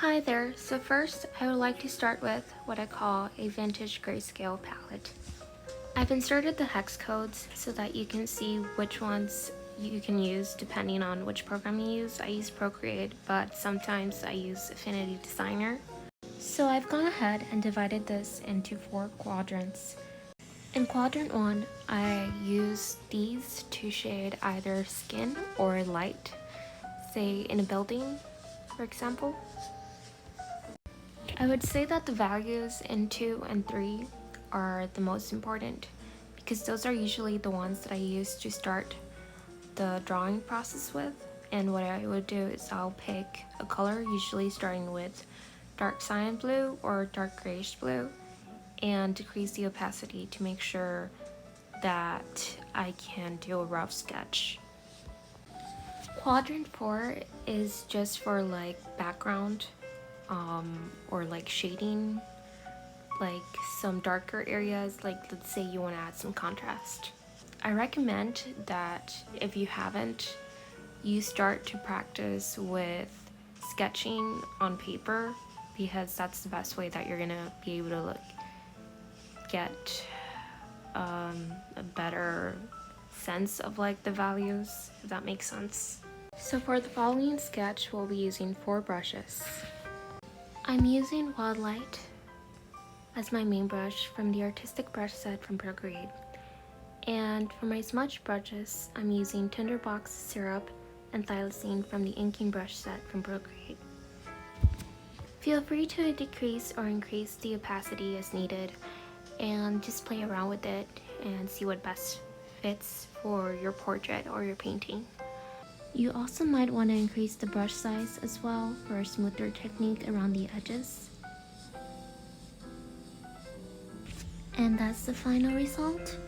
Hi there, so first I would like to start with what I call a vintage grayscale palette. I've inserted the hex codes so that you can see which ones you can use depending on which program you use. I use Procreate, but sometimes I use Affinity Designer. So I've gone ahead and divided this into 4 quadrants. In quadrant 1, I use these to shade either skin or light, say in a building, for example. I would say that the values in 2 and 3 are the most important because those are usually the ones that I use to start the drawing process with. And what I would do is I'll pick a color, usually starting with dark cyan blue or dark grayish blue, and decrease the opacity to make sure that I can do a rough sketch. Quadrant 4 is just for like background or like shading, like some darker areas, like let's say you want to add some contrast. I recommend that if you haven't, you start to practice with sketching on paper because that's the best way that you're gonna be able to get a better sense of like the values, if that makes sense. So for the following sketch, we'll be using 4 brushes. I'm using Wildlight as my main brush from the artistic brush set from Procreate. And for my smudge brushes, I'm using Tinderbox Syrup and Thylacine from the inking brush set from Procreate. Feel free to decrease or increase the opacity as needed and just play around with it and see what best fits for your portrait or your painting. You also might want to increase the brush size as well for a smoother technique around the edges. And that's the final result.